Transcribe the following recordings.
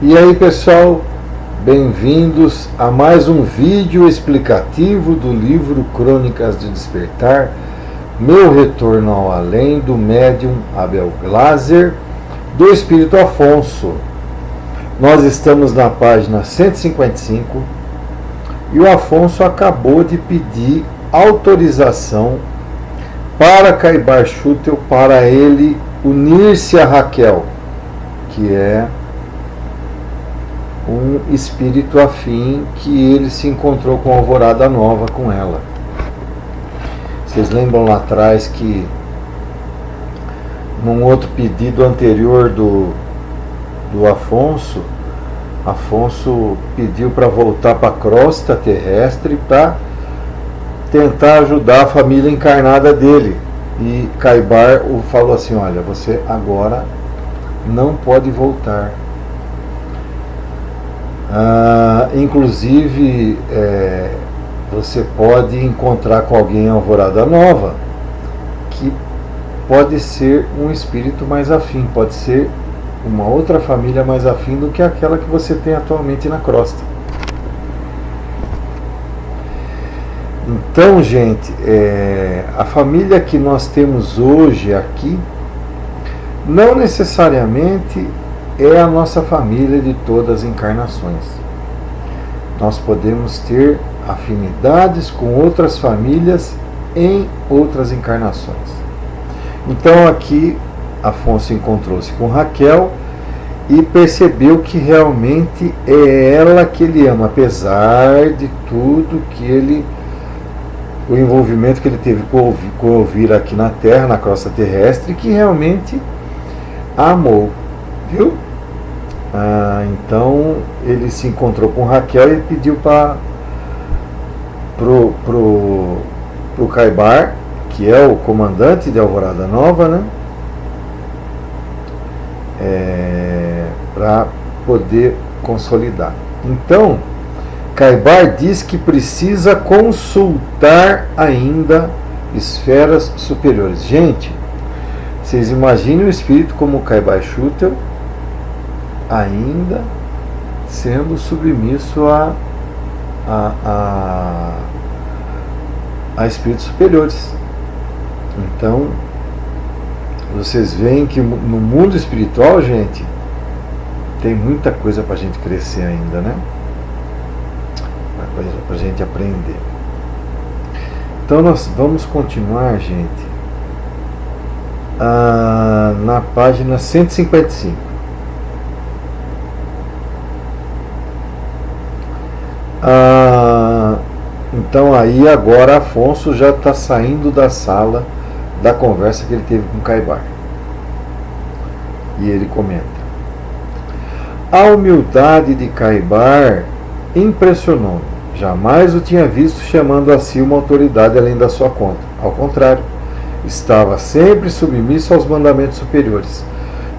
E aí, pessoal, bem-vindos a mais um vídeo explicativo do livro Crônicas de Despertar, Meu Retorno ao Além, do médium Abel Glasser, do Espírito Afonso. Nós estamos na página 155 e o Afonso acabou de pedir autorização para Caibar Schutel para ele unir-se a Raquel, que é um espírito afim que ele se encontrou com a Alvorada Nova com ela. Vocês lembram lá atrás que num outro pedido anterior do Afonso pediu para voltar para a crosta terrestre para tentar ajudar a família encarnada dele. E Caibar falou assim: olha, você agora não pode voltar. Inclusive, você pode encontrar com alguém em Alvorada Nova que pode ser um espírito mais afim, pode ser uma outra família mais afim do que aquela que você tem atualmente na crosta. Então, gente, a família que nós temos hoje aqui não necessariamente é a nossa família de todas as encarnações. Nós podemos ter afinidades com outras famílias em outras encarnações. Então aqui Afonso encontrou-se com Raquel e percebeu que realmente é ela que ele ama, apesar de tudo que o envolvimento que ele teve com ouvir aqui na Terra, na crosta terrestre, que realmente amou. Viu? Então ele se encontrou com Raquel e pediu pro Caibar, que é o comandante de Alvorada Nova, né? Para poder consolidar. Então Caibar diz que precisa consultar ainda esferas superiores. Gente, vocês imaginem o espírito como Caibar Schutel ainda sendo submisso a espíritos superiores. Então, vocês veem que no mundo espiritual, gente, tem muita coisa para a gente crescer ainda, né? Para a gente aprender. Então, nós vamos continuar, gente, na página 155. Então aí agora Afonso já está saindo da sala da conversa que ele teve com Caibar. E ele comenta: a humildade de Caibar impressionou-me. Jamais o tinha visto chamando a si uma autoridade além da sua conta. Ao contrário, estava sempre submisso aos mandamentos superiores.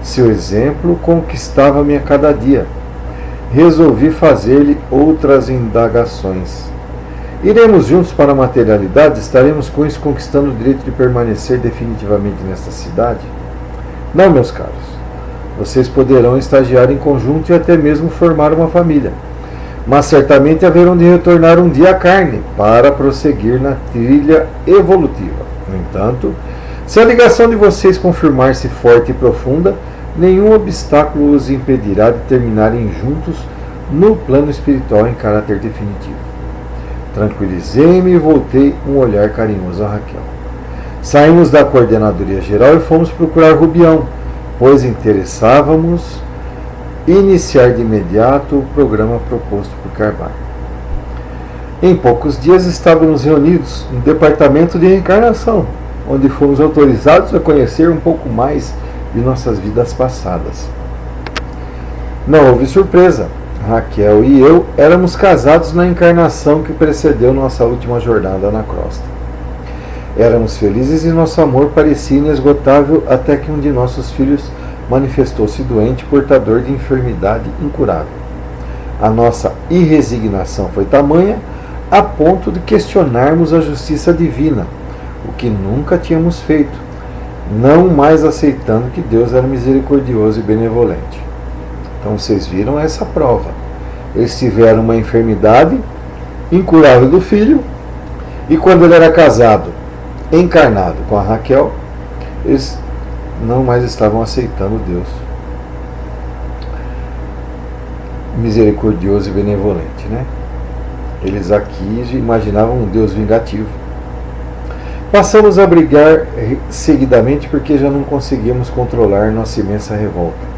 Seu exemplo conquistava-me a cada dia. Resolvi fazer-lhe outras indagações. Iremos juntos para a materialidade? Estaremos com isso conquistando o direito de permanecer definitivamente nesta cidade? Não, meus caros. Vocês poderão estagiar em conjunto e até mesmo formar uma família. Mas certamente haverão de retornar um dia à carne para prosseguir na trilha evolutiva. No entanto, se a ligação de vocês confirmar-se forte e profunda, nenhum obstáculo os impedirá de terminarem juntos no plano espiritual em caráter definitivo. Tranquilizei-me e voltei um olhar carinhoso a Raquel. Saímos da coordenadoria geral e fomos procurar Rubião, pois interessávamos iniciar de imediato o programa proposto por Caibar. Em poucos dias estávamos reunidos no departamento de reencarnação, onde fomos autorizados a conhecer um pouco mais de nossas vidas passadas. Não houve surpresa. Raquel e eu éramos casados na encarnação que precedeu nossa última jornada na crosta. Éramos felizes e nosso amor parecia inesgotável até que um de nossos filhos manifestou-se doente, portador de enfermidade incurável. A nossa irresignação foi tamanha a ponto de questionarmos a justiça divina, o que nunca tínhamos feito, não mais aceitando que Deus era misericordioso e benevolente. Então vocês viram essa prova. Eles tiveram uma enfermidade incurável do filho, e quando ele era casado, encarnado com a Raquel, eles não mais estavam aceitando Deus misericordioso e benevolente, né? Eles aqui imaginavam um Deus vingativo. Passamos a brigar seguidamente porque já não conseguíamos controlar nossa imensa revolta.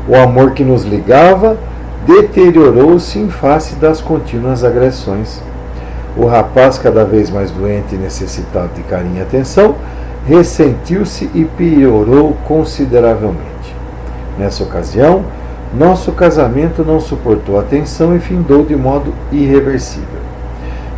O amor que nos ligava deteriorou-se em face das contínuas agressões. O rapaz, cada vez mais doente e necessitado de carinho e atenção, ressentiu-se e piorou consideravelmente. Nessa ocasião, nosso casamento não suportou a tensão e findou de modo irreversível.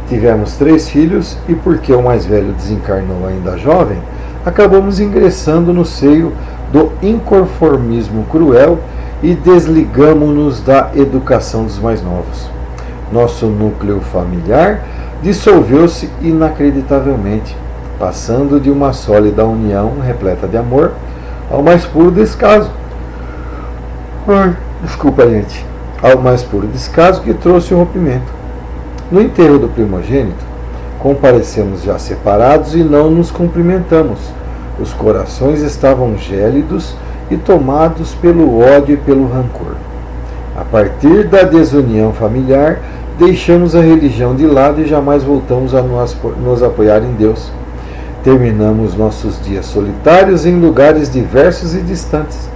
Tivemos 3 filhos e, porque o mais velho desencarnou ainda jovem, acabamos ingressando no seio do inconformismo cruel e desligamo-nos da educação dos mais novos. Nosso núcleo familiar dissolveu-se inacreditavelmente, passando de uma sólida união repleta de amor ao mais puro descaso. Desculpa, gente. Ao mais puro descaso que trouxe o rompimento. No enterro do primogênito, comparecemos já separados e não nos cumprimentamos. Os corações estavam gélidos e tomados pelo ódio e pelo rancor. A partir da desunião familiar, deixamos a religião de lado e jamais voltamos a nos apoiar em Deus. Terminamos nossos dias solitários em lugares diversos e distantes.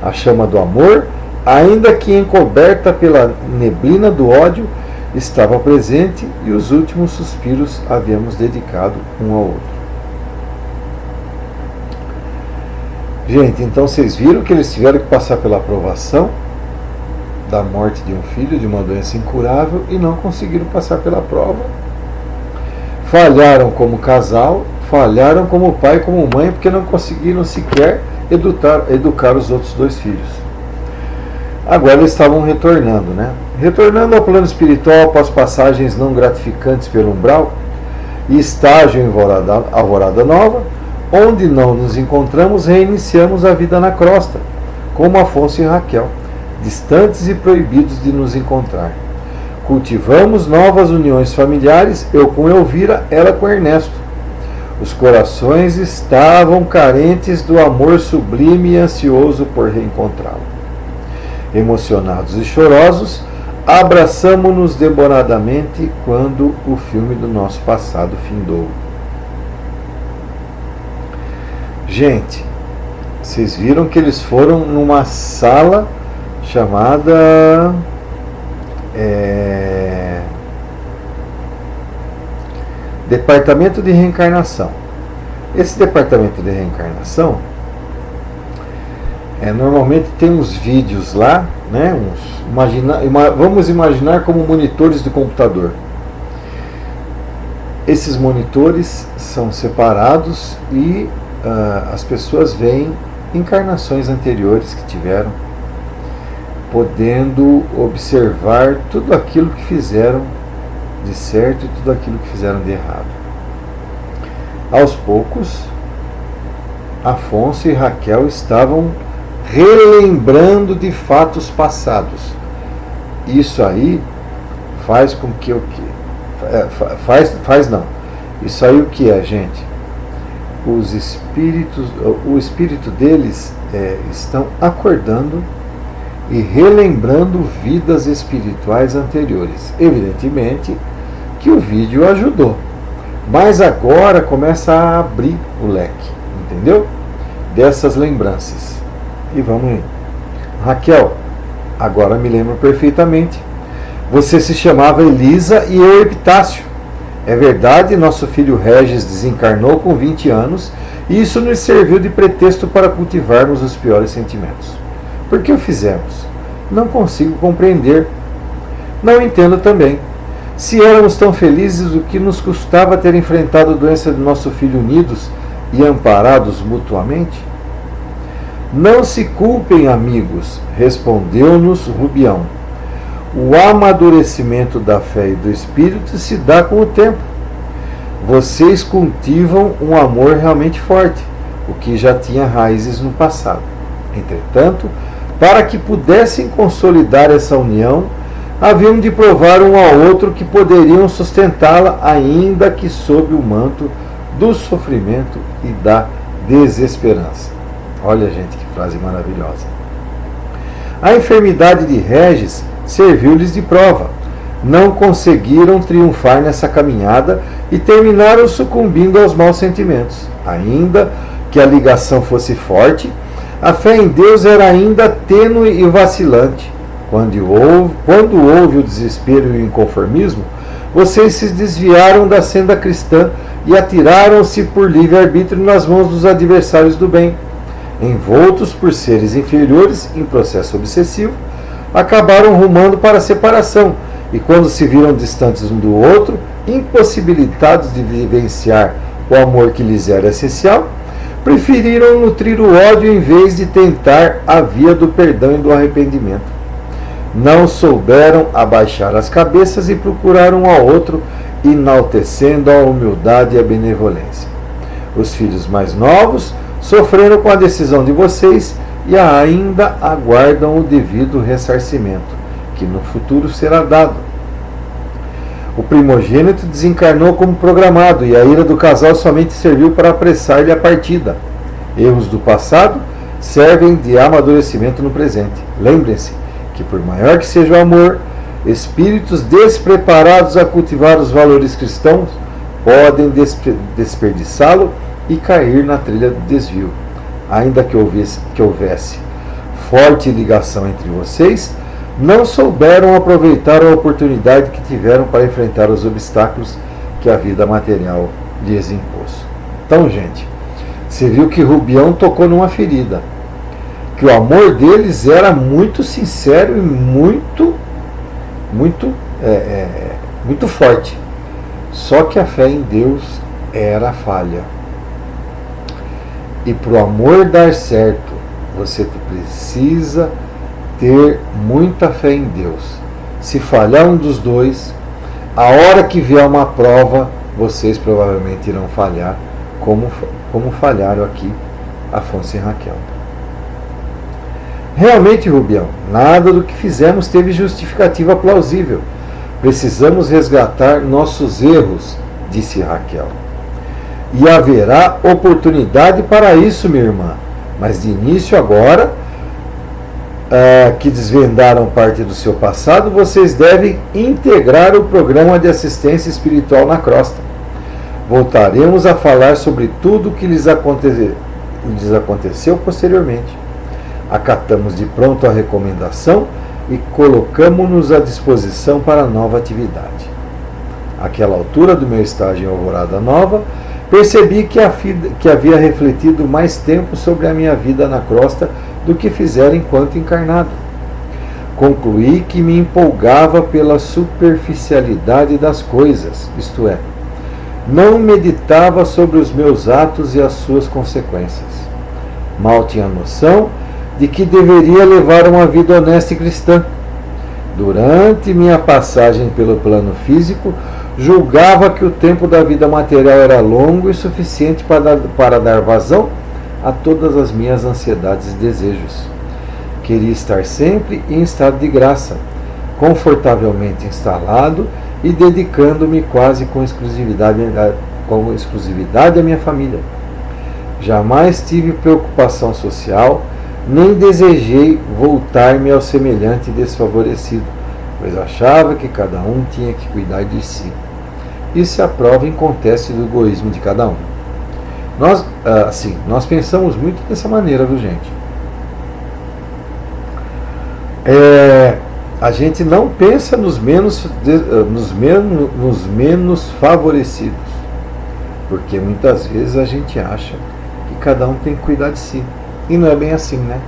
A chama do amor, ainda que encoberta pela neblina do ódio, estava presente e os últimos suspiros havíamos dedicado um ao outro. Gente, então vocês viram que eles tiveram que passar pela aprovação da morte de um filho, de uma doença incurável, e não conseguiram passar pela prova. Falharam como casal, falharam como pai e como mãe, porque não conseguiram sequer educar os outros 2 filhos. Agora eles estavam retornando, né? Retornando ao plano espiritual após passagens não gratificantes pelo umbral e estágio em Alvorada Nova, onde não nos encontramos, reiniciamos a vida na crosta, como Afonso e Raquel, distantes e proibidos de nos encontrar. Cultivamos novas uniões familiares, eu com Elvira, ela com Ernesto. Os corações estavam carentes do amor sublime e ansioso por reencontrá-lo. Emocionados e chorosos, abraçamo-nos demoradamente quando o filme do nosso passado findou. Gente, vocês viram que eles foram numa sala chamada Departamento de Reencarnação. Esse Departamento de Reencarnação normalmente tem uns vídeos lá, né? Vamos imaginar como monitores de computador. Esses monitores são separados e as pessoas veem encarnações anteriores que tiveram, podendo observar tudo aquilo que fizeram de certo e tudo aquilo que fizeram de errado. Aos poucos, Afonso e Raquel estavam relembrando de fatos passados. Isso aí faz com que o que Isso aí o que é, gente? O espírito deles estão acordando e relembrando vidas espirituais anteriores. Evidentemente que o vídeo ajudou, mas agora começa a abrir o leque, entendeu? Dessas lembranças. E vamos aí. Raquel, agora me lembro perfeitamente. Você se chamava Elisa e eu Epitácio. É verdade, nosso filho Regis desencarnou com 20 anos e isso nos serviu de pretexto para cultivarmos os piores sentimentos. Por que o fizemos? Não consigo compreender. Não entendo também. Se éramos tão felizes, o que nos custava ter enfrentado a doença de nosso filho unidos e amparados mutuamente? Não se culpem, amigos, respondeu-nos Rubião. O amadurecimento da fé e do espírito se dá com o tempo. Vocês cultivam um amor realmente forte, o que já tinha raízes no passado. Entretanto, para que pudessem consolidar essa união, haviam de provar um ao outro que poderiam sustentá-la, ainda que sob o manto do sofrimento e da desesperança. Olha, gente, que frase maravilhosa. A enfermidade de Regis serviu-lhes de prova. Não conseguiram triunfar nessa caminhada e terminaram sucumbindo aos maus sentimentos. Ainda que a ligação fosse forte, a fé em Deus era ainda tênue e vacilante. Quando houve o desespero e o inconformismo, vocês se desviaram da senda cristã e atiraram-se por livre-arbítrio nas mãos dos adversários do bem. Envoltos por seres inferiores em processo obsessivo, acabaram rumando para a separação e, quando se viram distantes um do outro, impossibilitados de vivenciar o amor que lhes era essencial, preferiram nutrir o ódio em vez de tentar a via do perdão e do arrependimento. Não souberam abaixar as cabeças e procuraram um ao outro, enaltecendo a humildade e a benevolência. Os filhos mais novos sofreram com a decisão de vocês e ainda aguardam o devido ressarcimento, que no futuro será dado. O primogênito desencarnou como programado e a ira do casal somente serviu para apressar-lhe a partida. Erros do passado servem de amadurecimento no presente. Lembrem-se que, por maior que seja o amor, espíritos despreparados a cultivar os valores cristãos podem desperdiçá-lo e cair na trilha do desvio. Ainda que houvesse forte ligação entre vocês, não souberam aproveitar a oportunidade que tiveram para enfrentar os obstáculos que a vida material lhes impôs. Então, gente, você viu que Rubião tocou numa ferida, que o amor deles era muito sincero e muito forte. Só que a fé em Deus era falha. E para o amor dar certo, você precisa ter muita fé em Deus. Se falhar um dos dois, a hora que vier uma prova, vocês provavelmente irão falhar, como falharam aqui Afonso e Raquel. Realmente, Rubião, nada do que fizemos teve justificativa plausível. Precisamos resgatar nossos erros, disse Raquel. E haverá oportunidade para isso, minha irmã. Mas de início agora, que desvendaram parte do seu passado, vocês devem integrar o programa de assistência espiritual na crosta. Voltaremos a falar sobre tudo o que lhes aconteceu posteriormente. Acatamos de pronto a recomendação e colocamos-nos à disposição para a nova atividade. Àquela altura do meu estágio em Alvorada Nova, percebi que havia refletido mais tempo sobre a minha vida na crosta do que fizera enquanto encarnado. Concluí que me empolgava pela superficialidade das coisas, isto é, não meditava sobre os meus atos e as suas consequências. Mal tinha noção de que deveria levar uma vida honesta e cristã. Durante minha passagem pelo plano físico, julgava que o tempo da vida material era longo e suficiente para dar vazão a todas as minhas ansiedades e desejos. Queria estar sempre em estado de graça, confortavelmente instalado e dedicando-me quase com exclusividade à minha família. Jamais tive preocupação social, nem desejei voltar-me ao semelhante desfavorecido, pois achava que cada um tinha que cuidar de si. Isso é a prova inconteste do egoísmo de cada um. Nós pensamos muito dessa maneira, viu, gente? A gente não pensa nos menos favorecidos, porque muitas vezes a gente acha que cada um tem que cuidar de si. E não é bem assim, né?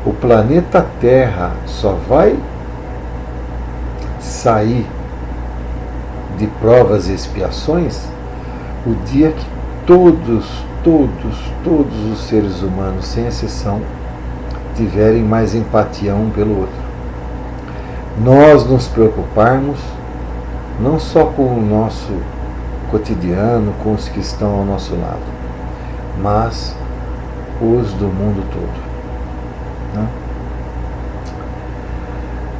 O planeta Terra só vai sair de provas e expiações o dia que todos os seres humanos, sem exceção, tiverem mais empatia um pelo outro. Nós nos preocuparmos não só com o nosso cotidiano, com os que estão ao nosso lado, mas os do mundo todo. né?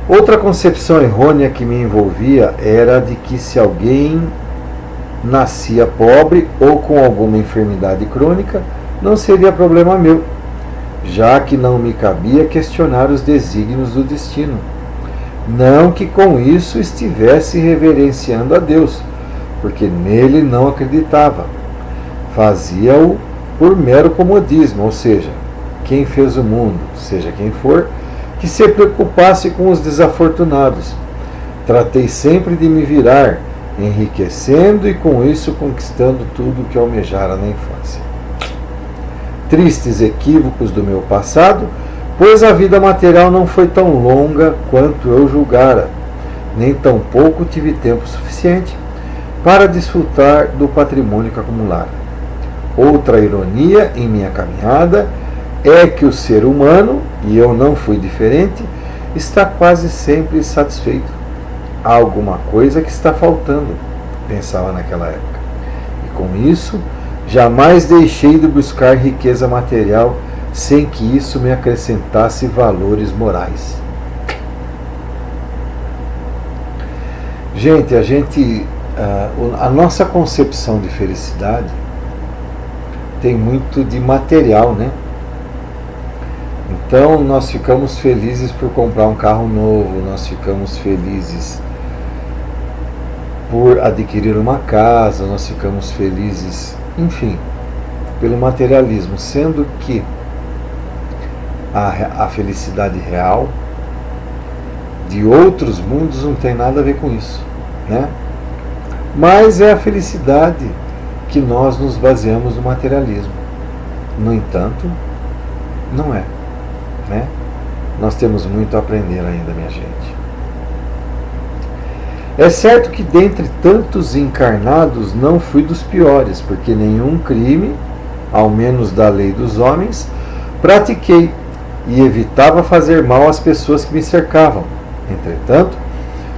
Outra concepção errônea que me envolvia era de que se alguém nascia pobre ou com alguma enfermidade crônica, não seria problema meu, já que não me cabia questionar os desígnios do destino. Não que com isso estivesse reverenciando a Deus, porque nele não acreditava. Fazia-o por mero comodismo, ou seja, quem fez o mundo, seja quem for, que se preocupasse com os desafortunados. Tratei sempre de me virar, enriquecendo e com isso conquistando tudo o que almejara na infância. Tristes equívocos do meu passado, pois a vida material não foi tão longa quanto eu julgara, nem tampouco tive tempo suficiente para desfrutar do patrimônio que acumulara. Outra ironia em minha caminhada é que o ser humano, e eu não fui diferente, está quase sempre satisfeito. Há alguma coisa que está faltando, pensava naquela época. E com isso, jamais deixei de buscar riqueza material sem que isso me acrescentasse valores morais. Gente, a nossa concepção de felicidade tem muito de material, né? Então nós ficamos felizes por comprar um carro novo, nós ficamos felizes por adquirir uma casa, nós ficamos felizes, enfim, pelo materialismo, sendo que a felicidade real de outros mundos não tem nada a ver com isso, né? Mas é a felicidade que nós nos baseamos no materialismo. No entanto, não é, né? Nós temos muito a aprender ainda, minha gente. É certo que dentre tantos encarnados não fui dos piores, porque nenhum crime, ao menos da lei dos homens, pratiquei e evitava fazer mal às pessoas que me cercavam. Entretanto,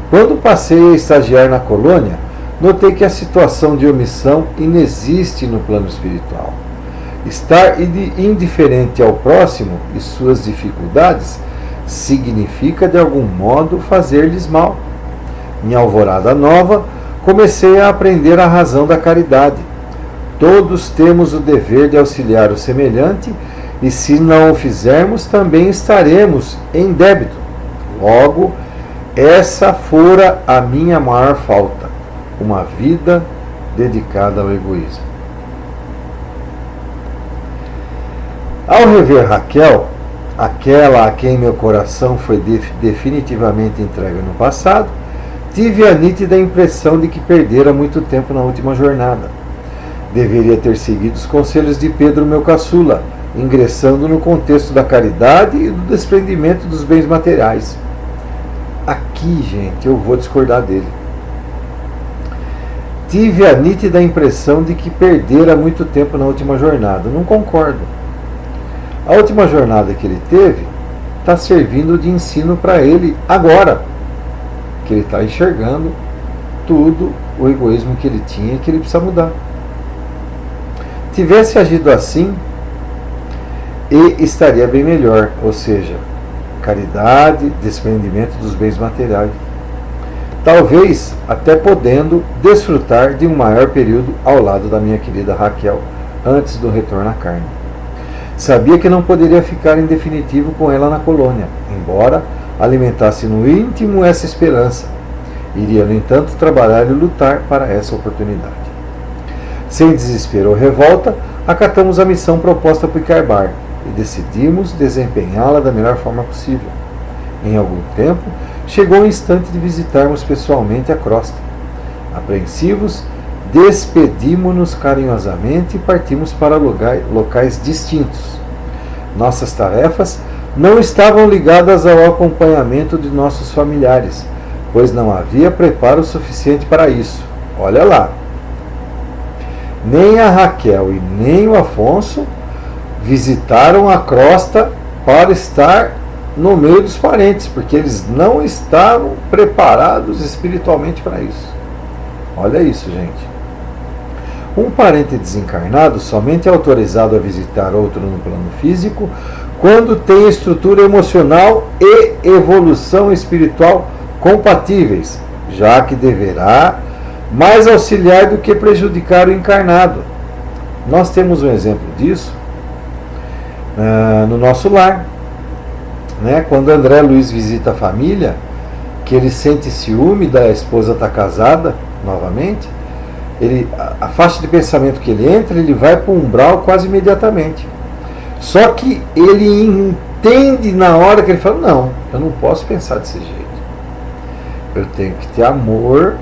quando passei a estagiar na colônia, notei que a situação de omissão inexiste no plano espiritual. Estar indiferente ao próximo e suas dificuldades significa, de algum modo, fazer-lhes mal. Em Alvorada Nova, comecei a aprender a razão da caridade. Todos temos o dever de auxiliar o semelhante e, se não o fizermos, também estaremos em débito. Logo, essa fora a minha maior falta, uma vida dedicada ao egoísmo. Ao rever Raquel, aquela a quem meu coração foi definitivamente entregue no passado, tive a nítida impressão de que perdera muito tempo na última jornada. Deveria ter seguido os conselhos de Pedro, meu caçula, ingressando no contexto da caridade e do desprendimento dos bens materiais. Aqui, gente, eu vou discordar dele. Tive a nítida impressão de que perdera muito tempo na última jornada. Não concordo. A última jornada que ele teve está servindo de ensino para ele agora, que ele está enxergando tudo o egoísmo que ele tinha e que ele precisa mudar. Tivesse agido assim, e estaria bem melhor, ou seja, caridade, desprendimento dos bens materiais. Talvez até podendo desfrutar de um maior período ao lado da minha querida Raquel, antes do retorno à carne. Sabia que não poderia ficar em definitivo com ela na colônia, embora alimentasse no íntimo essa esperança. Iria, no entanto, trabalhar e lutar para essa oportunidade. Sem desespero ou revolta, acatamos a missão proposta por Caibar e decidimos desempenhá-la da melhor forma possível. Em algum tempo, chegou o instante de visitarmos pessoalmente a crosta. Apreensivos, despedimos-nos carinhosamente e partimos para locais distintos. Nossas tarefas não estavam ligadas ao acompanhamento de nossos familiares, pois não havia preparo suficiente para isso. Olha lá. Nem a Raquel e nem o Afonso visitaram a crosta para estar no meio dos parentes, porque eles não estavam preparados espiritualmente para isso. Olha isso, gente. Um parente desencarnado somente é autorizado a visitar outro no plano físico quando tem estrutura emocional e evolução espiritual compatíveis, já que deverá mais auxiliar do que prejudicar o encarnado. Nós temos um exemplo disso no nosso lar, né? Quando André Luiz visita a família, que ele sente ciúme da esposa estar casada novamente, a faixa de pensamento que ele entra, ele vai para o umbral quase imediatamente. Só que ele entende na hora que ele fala, não, eu não posso pensar desse jeito. Eu tenho que ter amor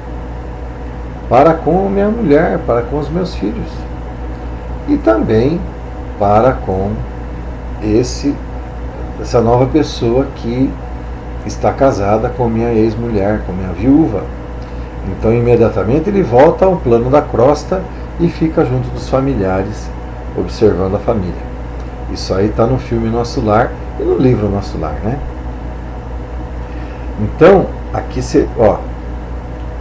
para com a minha mulher, para com os meus filhos. E também para com essa nova pessoa que está casada com minha ex-mulher, com minha viúva. Então imediatamente ele volta ao plano da crosta e fica junto dos familiares, observando a família. Isso aí está no filme Nosso Lar e no livro Nosso Lar, né? Então, aqui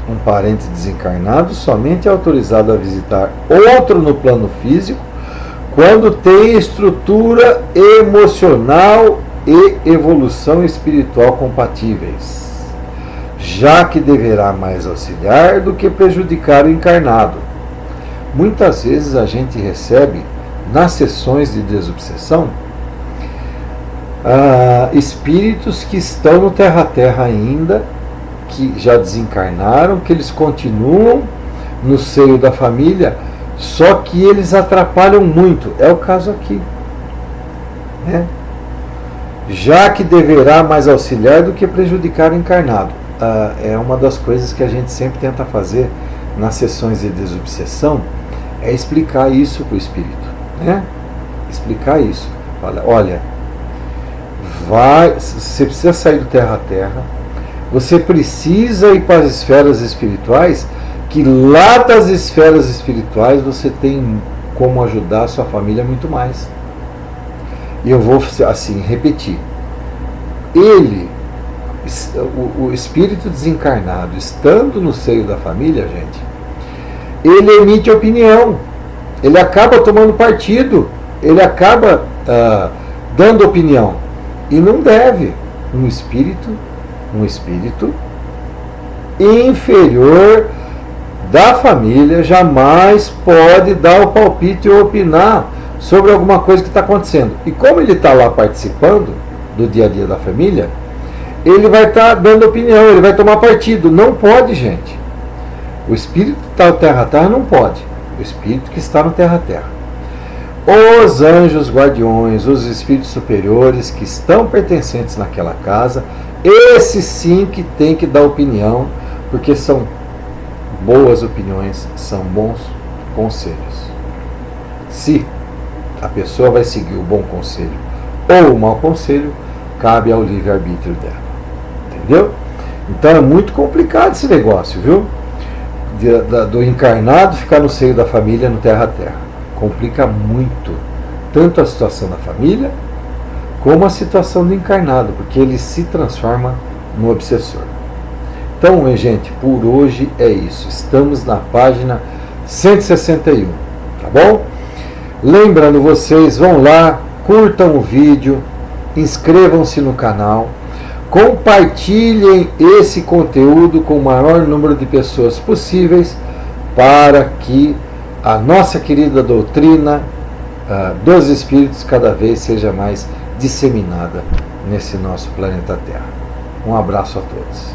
um parente desencarnado somente é autorizado a visitar outro no plano físico quando tem estrutura emocional e evolução espiritual compatíveis, já que deverá mais auxiliar do que prejudicar o encarnado. Muitas vezes a gente recebe, nas sessões de desobsessão, espíritos que estão no terra-terra ainda, que já desencarnaram, que eles continuam no seio da família, só que eles atrapalham muito. É o caso aqui, né? Já que deverá mais auxiliar do que prejudicar o encarnado. É uma das coisas que a gente sempre tenta fazer nas sessões de desobsessão, é explicar isso para o espírito, né? Explicar isso. Olha, você precisa sair do terra a terra, você precisa ir para as esferas espirituais, que lá das esferas espirituais você tem como ajudar a sua família muito mais. E eu vou assim repetir. O espírito desencarnado, estando no seio da família, gente, ele emite opinião, ele acaba tomando partido, ele acaba dando opinião. E não deve. Um espírito inferior da família jamais pode dar o palpite ou opinar sobre alguma coisa que está acontecendo. E como ele está lá participando do dia a dia da família, ele vai estar dando opinião, ele vai tomar partido. Não pode, gente. O espírito que está no terra-terra não pode. O espírito que está no terra-terra. Os anjos guardiões, os espíritos superiores que estão pertencentes naquela casa, esses sim que tem que dar opinião, porque são boas opiniões, são bons conselhos. Se a pessoa vai seguir o bom conselho ou o mau conselho, cabe ao livre-arbítrio dela. Entendeu? Então é muito complicado esse negócio, viu? Do encarnado ficar no seio da família no terra-terra. Complica muito, tanto a situação da família, como a situação do encarnado, porque ele se transforma no obsessor. Então, gente, por hoje é isso. Estamos na página 161, tá bom? Lembrando vocês, vão lá, curtam o vídeo, inscrevam-se no canal, compartilhem esse conteúdo com o maior número de pessoas possíveis, para que a nossa querida doutrina dos espíritos cada vez seja mais disseminada nesse nosso planeta Terra. Um abraço a todos.